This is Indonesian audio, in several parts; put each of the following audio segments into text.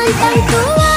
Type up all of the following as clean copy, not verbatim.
Jangan tua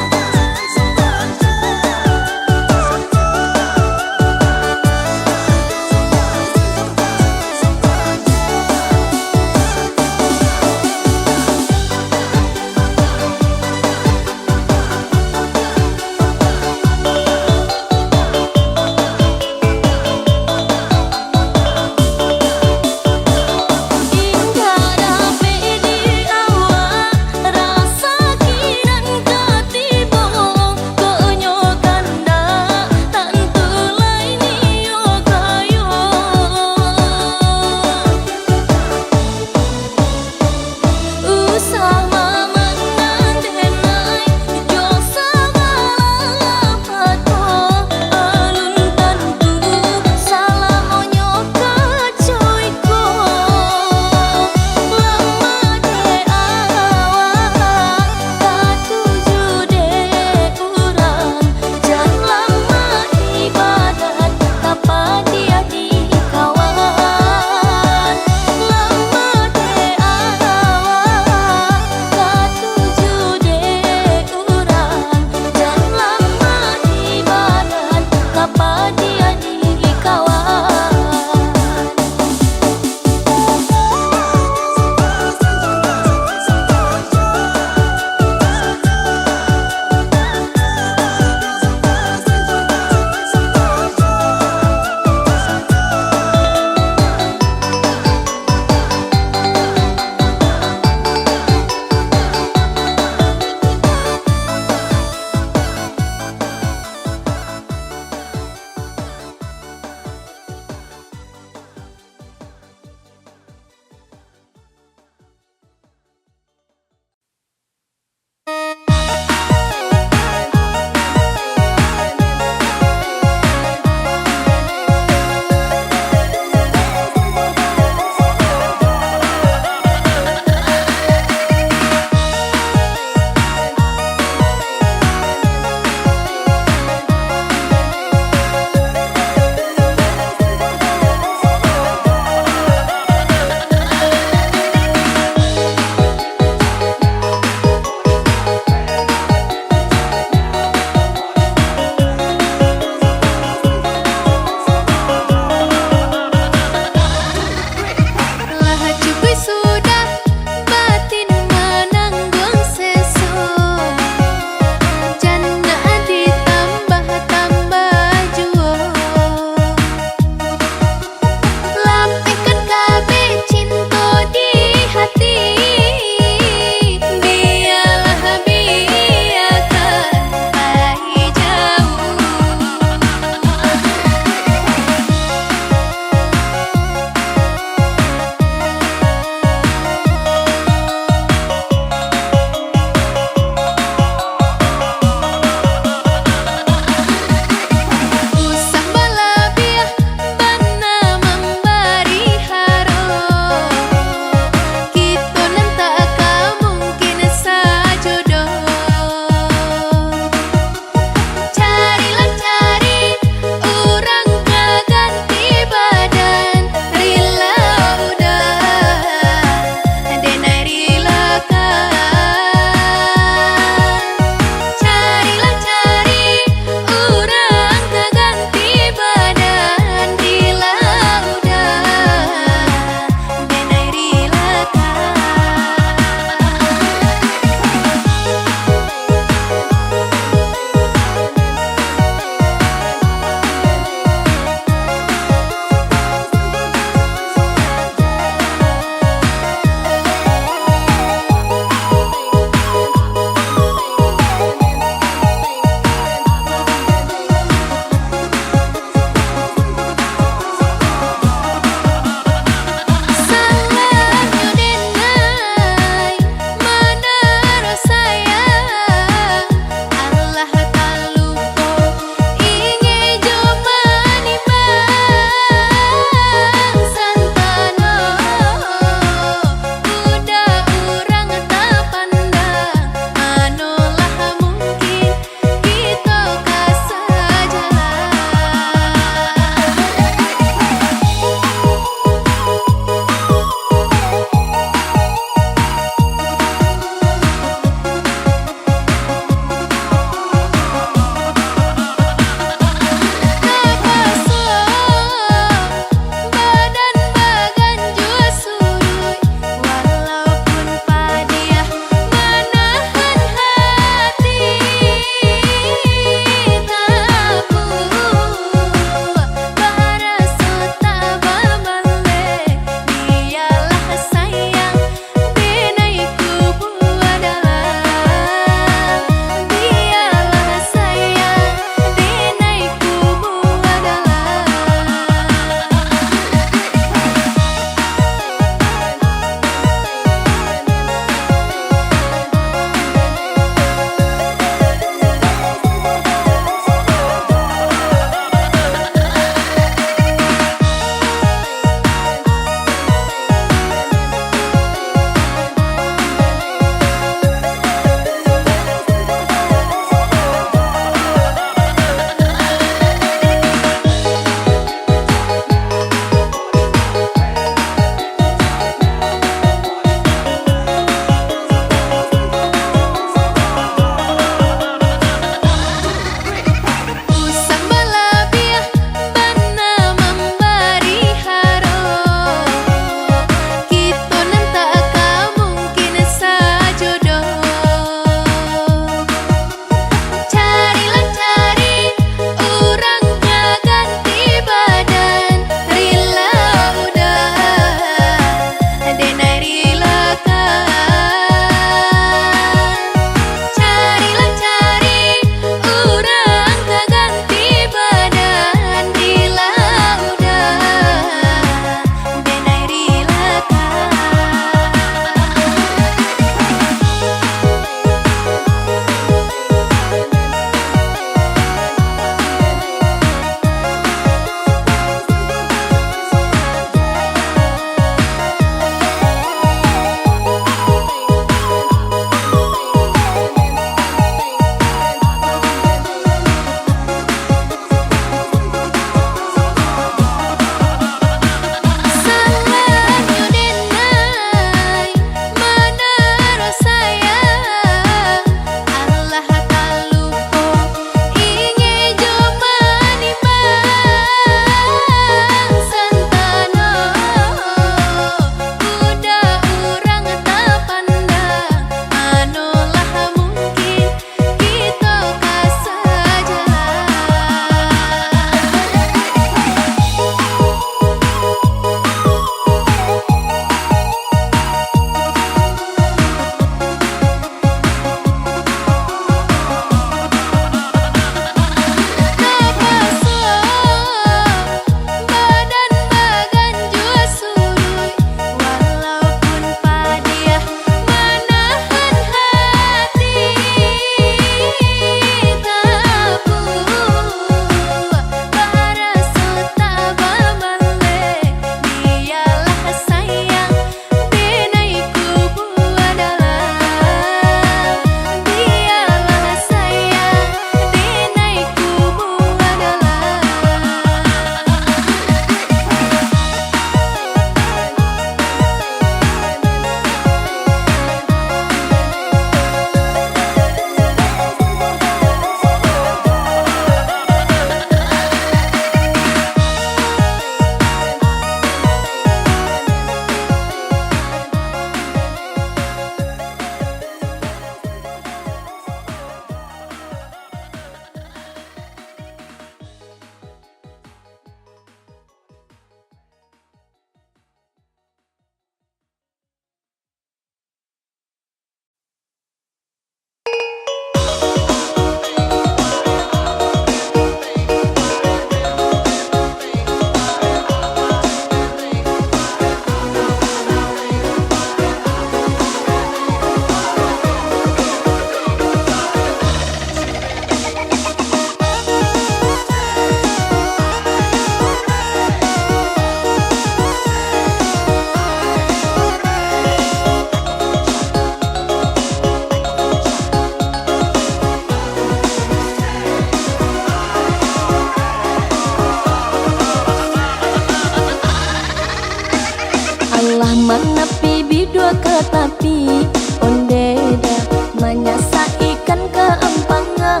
mana pibi dua katapi ondeda menyasa ikan keempangan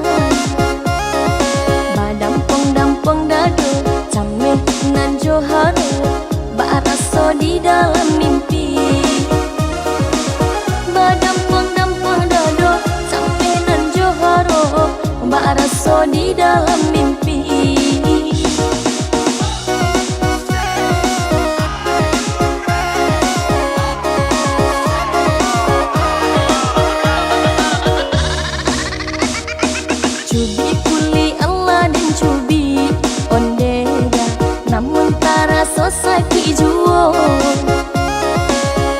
badampong-dampong dado cameh nan joharo baraso di dalam mimpi badampong-dampong dado cameh nan joharo baraso di dalam mimpi. Cubi kuli Allah dan cubi ondeda namun taraso sakit juo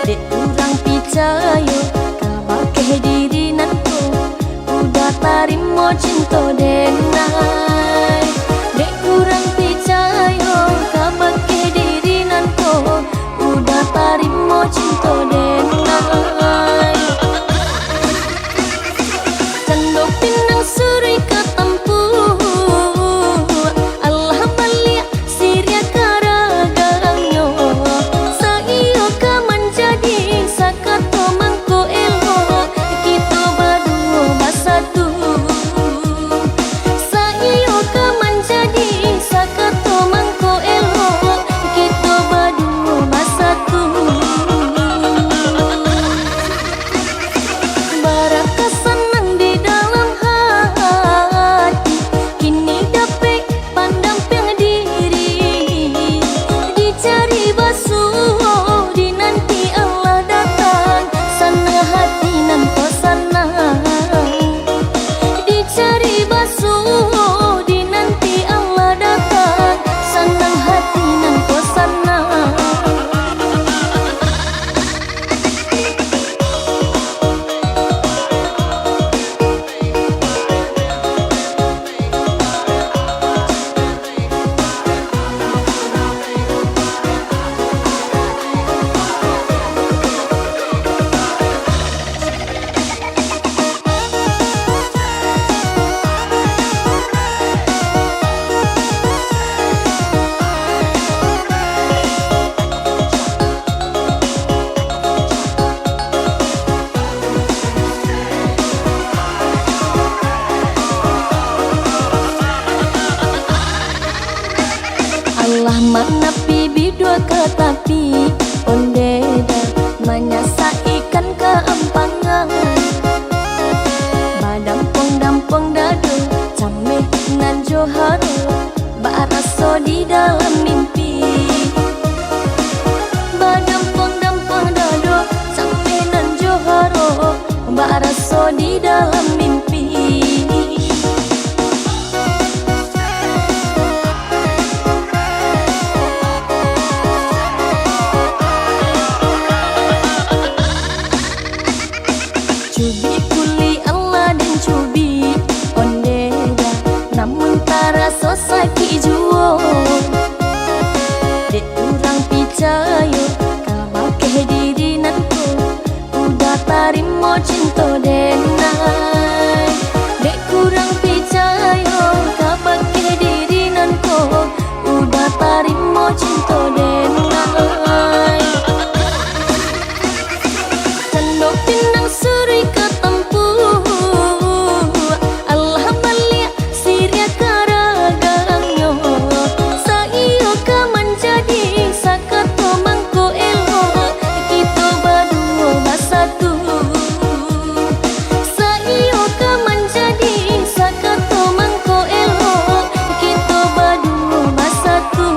dek kurang picayo kabake diri nanku udah tarimo cinta denai dek kurang picayo kabake diri nanku udah tarimo cinta denai cando pinang suri katampu Allah balik siria karagangyo saiyo ka menjadi sakato mangko elo kita berdua basatu saiyo ka menjadi sakato mangko elo kita berdua basatu baraka senang di dalam hati kini dapat pandamping diri dicari basuh di nanti Allah datang sana hati nan kosana dicari basuh di nanti Allah datang sana hati nan kosana. Allah mana pibi dua katapi ondeda menyasa ikan keempangan badampong-dampong dado cameh nan joharo baraso di dalam mimpi badampong-dampong dado cameh nan joharo baraso di dalam mimpi. Cubi kuli Allah dan cubi ondeda namun taraso sakit juo dek kurang picayo kabake diri nanku udah tarimo cinta denai dek kurang picayo kabake diri nanku udah tarimo cinta denai cando pinang suri katampu Allah balik siria karagangyo saiyo ka menjadi sakato mangko elo kita berdua basatu saiyo ka menjadi sakato mangko elo kita berdua basatu.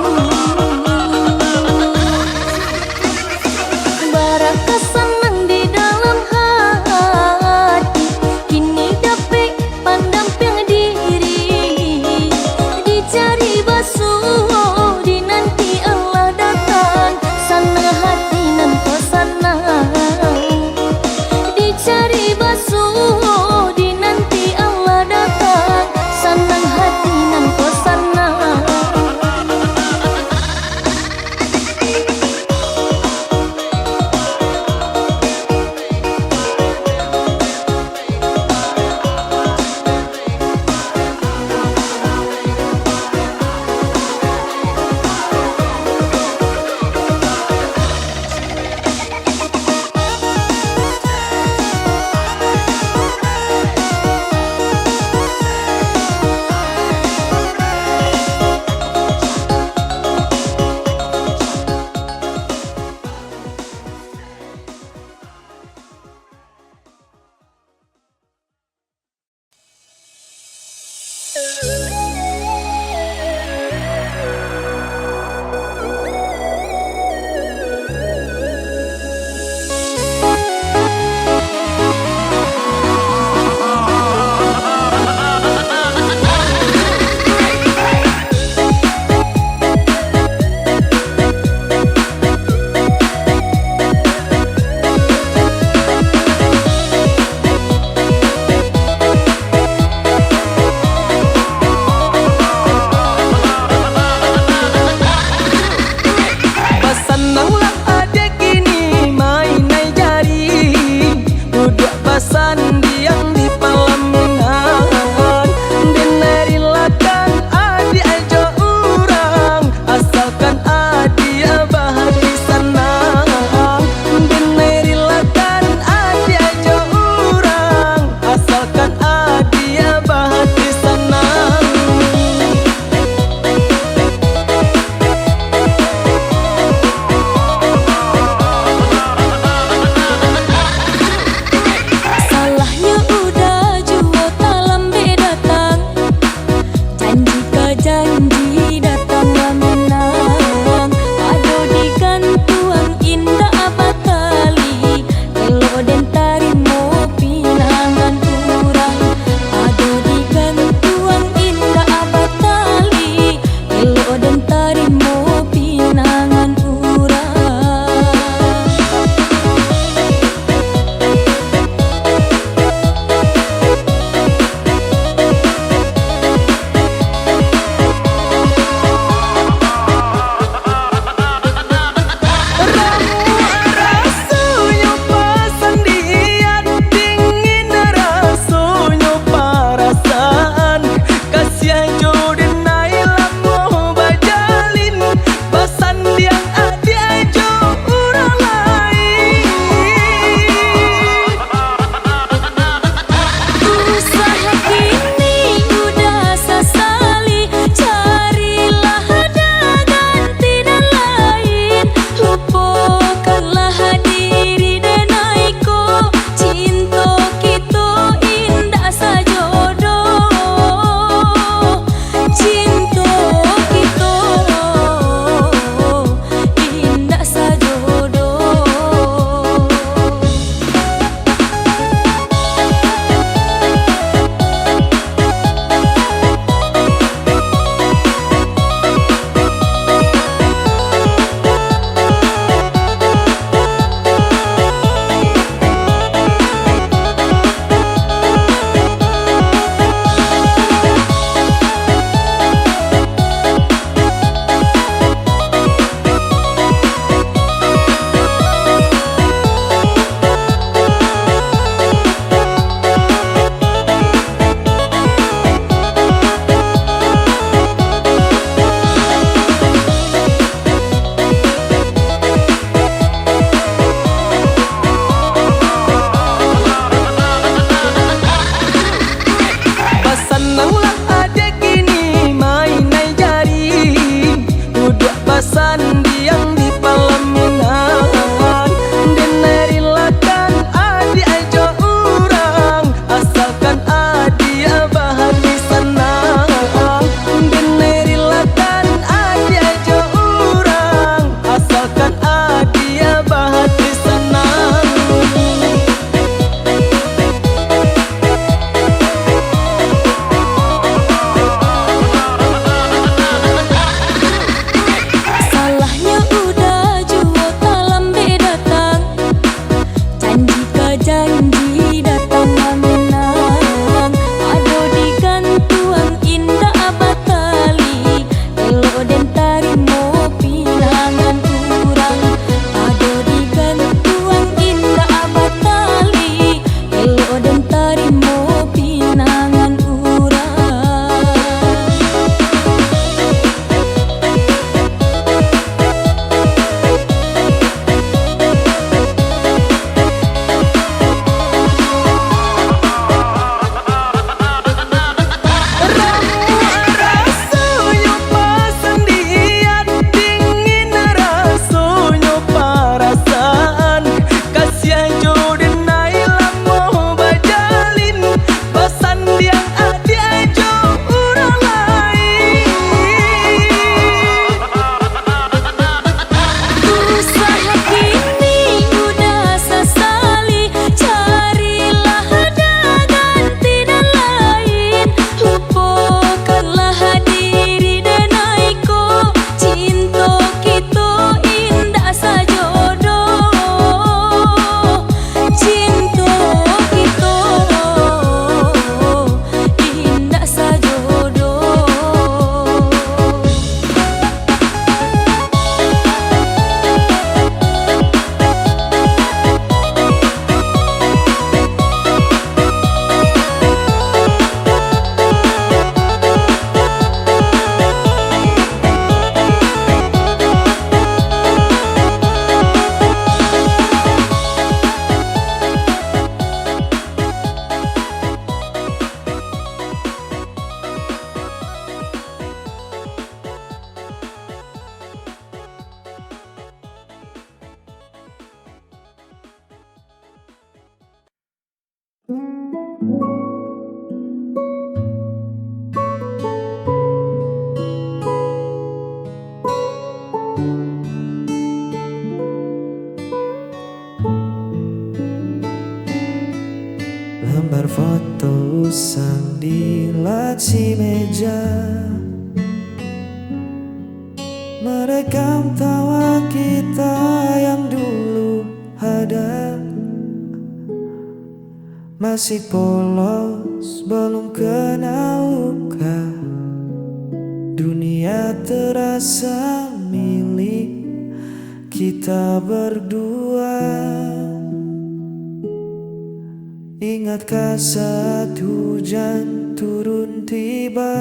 Lembar foto usang di laci meja, merekam tawa kita yang dulu ada. Masih polos, belum kenal luka. Dunia terasa milik kita berdua. Ingatkah saat hujan turun tiba-tiba,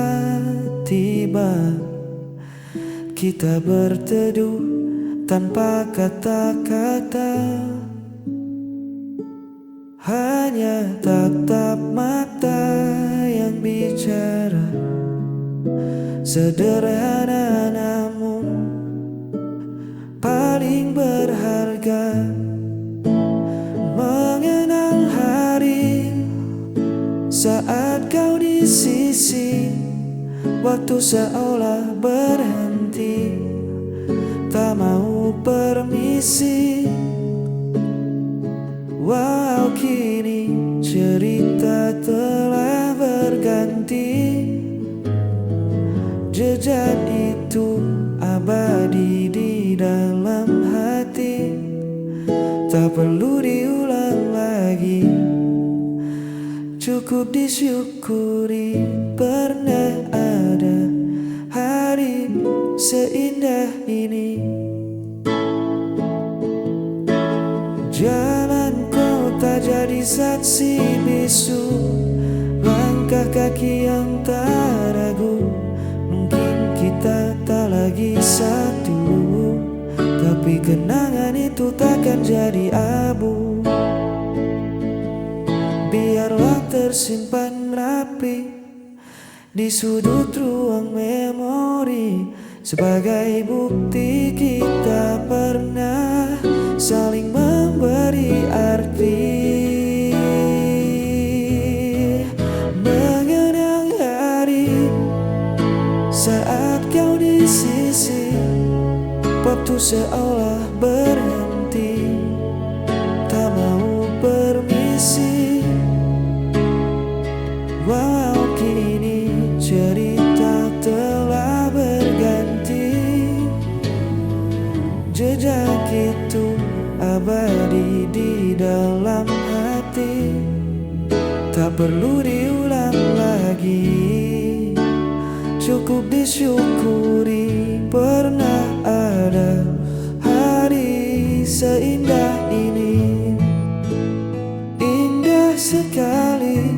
kita berteduh tanpa kata-kata, hanya tatap mata yang bicara. Sederhana namun paling berharga. Mengenang hari saat kau di sisi, waktu seolah berhenti, tak mau permisi. Walau kini cerita telah berganti, jejak itu abadi di dalam hati, tak perlu diulang lagi. Cukup disyukuri pernah ada hari seindah ini. Jalan kota jadi saksi bisu, langkah kaki yang tak ragu. Mungkin kita tak lagi satu, tapi kenangan itu takkan jadi abu. Biarlah tersimpan rapi di sudut ruang memori, sebagai bukti kita pernah saling memberi arti. Mengenang hari saat kau di sisi, waktu seolah berhenti, tak mau permisi. Walau kini cerita telah berganti, jejak itu abadi di dalam hati, tak perlu diulang lagi. Cukup disyukuri pernah ada hari seindah ini. Indah sekali.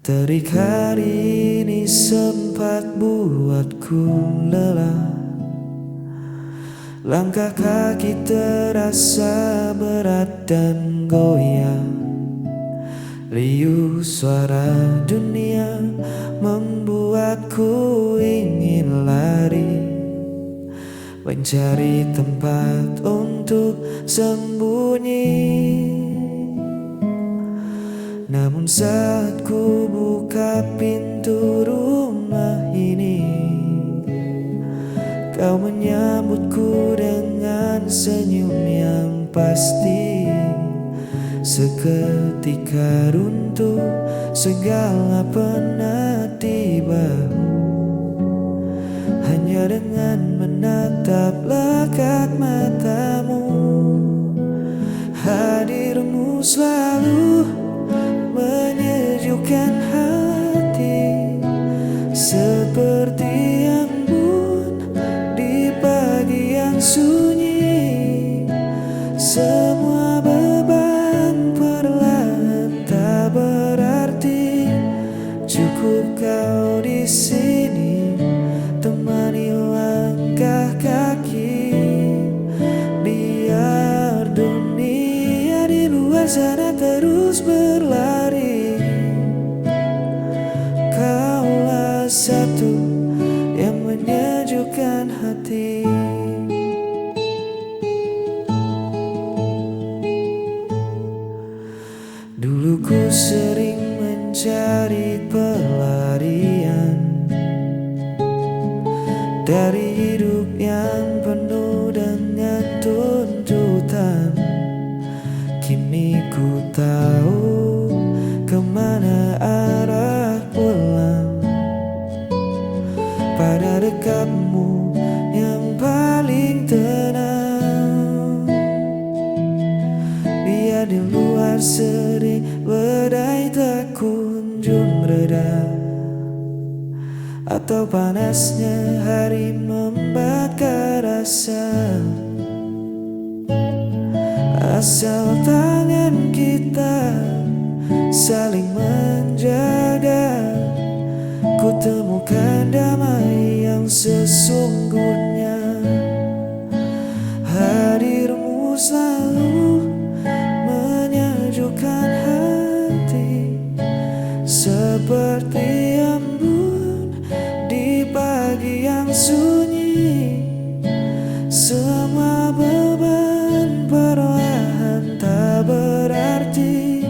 Terik hari ini sempat buatku lelah, langkah kaki terasa berat dan goyang. Riuh suara dunia membuatku ingin lari, mencari tempat untuk sembunyi. Namun saat ku buka pintu rumah ini, kau menyambutku dengan senyum yang pasti. Seketika runtuh segala penat di bahu, hanya dengan menatap lekat matamu. Hadirmu selalu menyejukkan hati, seperti embun di pagi yang sunyi. Semua beban perlahan tak berarti, cukup kau di sini temani langkah sering mencari pelarian dari hidup yang penuh dengan tuntutan. Kini ku tahu kemana arah pulang, pada dekatmu yang paling tenang. Biar di luar sering badai tak kunjung reda, atau panasnya hari membakar rasa. Asal tangan kita saling menjaga, ku temukan damai yang sesungguhnya. Hadirmu selalu menyejukkan hati, seperti embun di pagi yang sunyi. Semua beban perlahan tak berarti,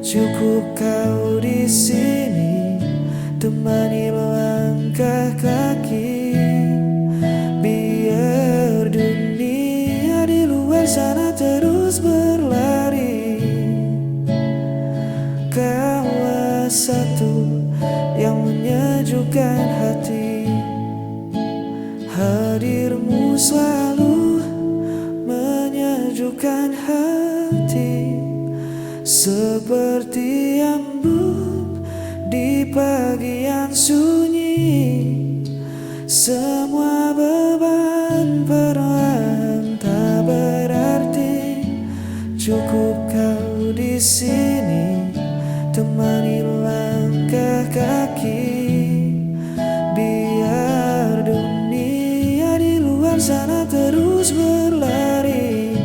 cukup kau di sini temani melangkah kaki. Biar dunia di luar sana terus berlari, kaulah satu yang menyejukkan hati. Hadirmu selalu menyejukkan hati, seperti embun di pagi yang sunyi. Semua beban perlahan tak berarti, cukup kau di sini temani langkah kaki. Biar dunia di luar sana terus berlari,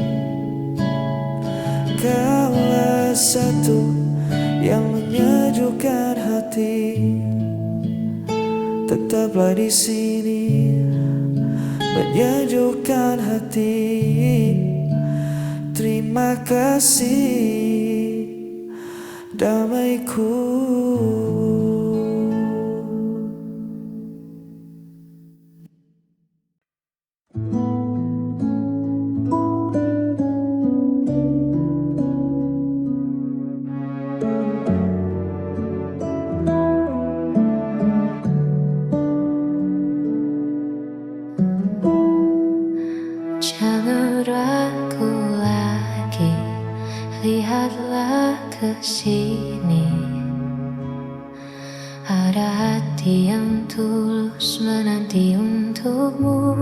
kaulah satu yang menyejukkan hati. Tetaplah di sini menyejukkan hati. Terima kasih damaiku. Jangan ragu lagi, lihatlah ke sini. Ada hati yang tulus menanti untukmu.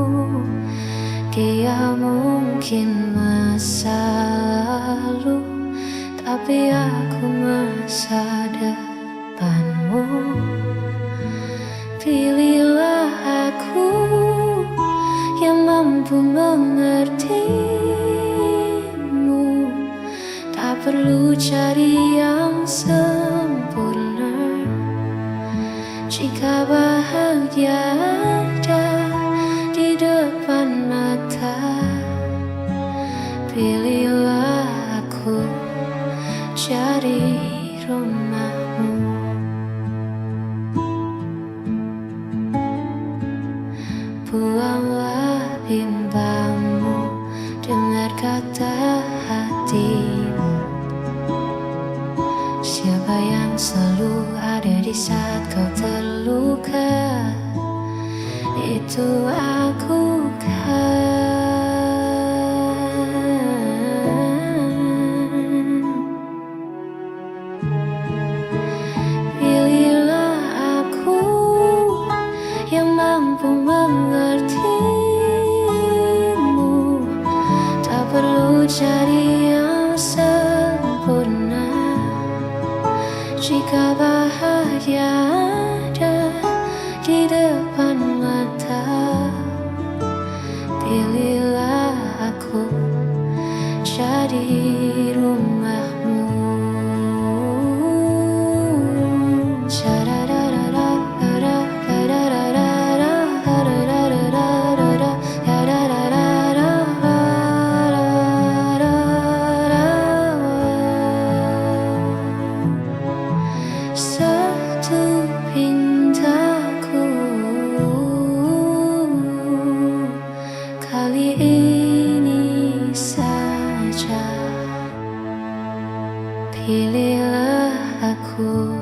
Dia mungkin masa lalu, tapi aku masa depanmu. Pilihlah aku yang mampu mengertimu. Tak perlu cari yang sempurna, jika bahagia ada di depan mata. Pilihlah aku jadi rumahmu. Buanglah bimbangmu, dengar kata hatimu. Siapa yang selalu ada di saat kau terluka, itu aku kan. Pilihlah aku yang mampu mengertimu. Tak perlu cari yang sempurna, jika bahagia ada di depan mata. Pilihlah aku jadi rumahmu. satu pintaku. Kali ini saja pilihlah aku.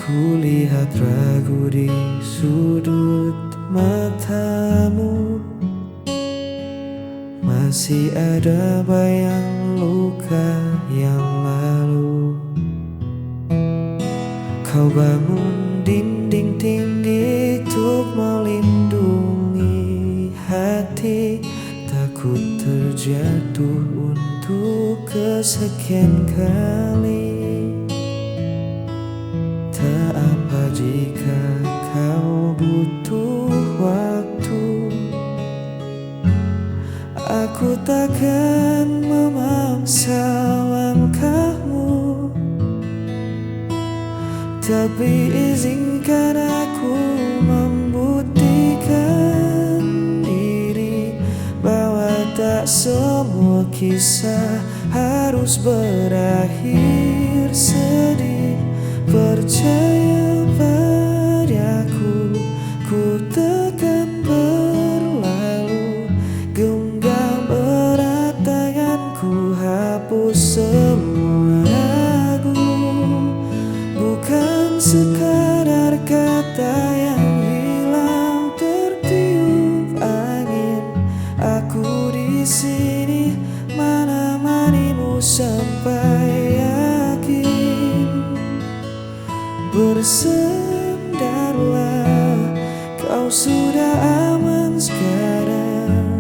Kulihat ragu di sudut matamu, masih ada bayang luka yang lalu. Kau bangun dinding tinggi untuk melindungi hati, takut terjatuh untuk kesekian kali. Tak apa jika kau butuh waktu, aku takkan memaksa langkahmu, tapi izinkan aku membuktikan diri bahwa tak semua kisah harus berakhir sedih. Percaya padaku, ku takkan berlalu. Genggam erat tanganku, hapus semua ragu. Bukan sekadar kata yang hilang tertiup angin. Aku di sini menemanimu sampai yakin. Bersandarlah, kau sudah aman sekarang.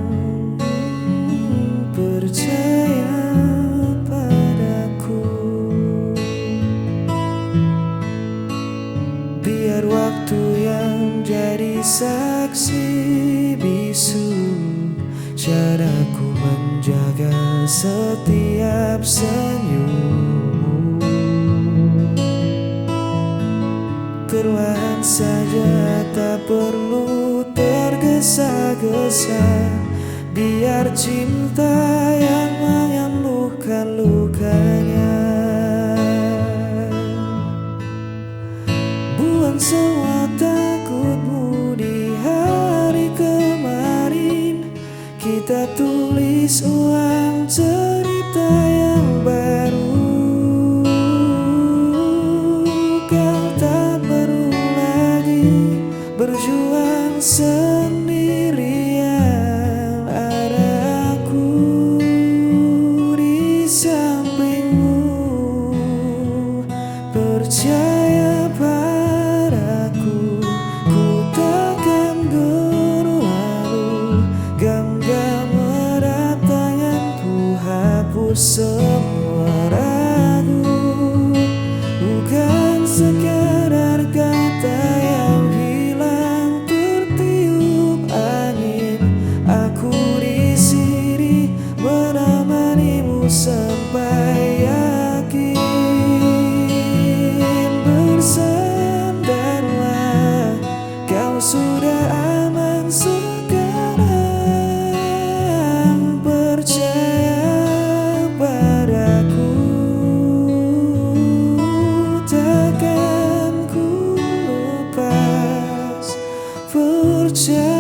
Percaya padaku. Biar waktu yang jadi saksi bisu caraku menjaga setiap senyum. Perlahan saja, tak perlu tergesa-gesa. Biar cinta yang menyembuhkan lukanya. Buang semua takutmu di hari kemarin. Kita tulis ulang cerita yang baru. Berjuang sendirian, ada aku di sampingmu. Percaya padaku, ku takkan berlalu. Genggam erat tanganku, hapus semua ragu. Bukan sekadar kata yang sampai yakin. Bersandarlah, kau sudah aman sekarang. Percaya padaku, takkan ku lepas. Percaya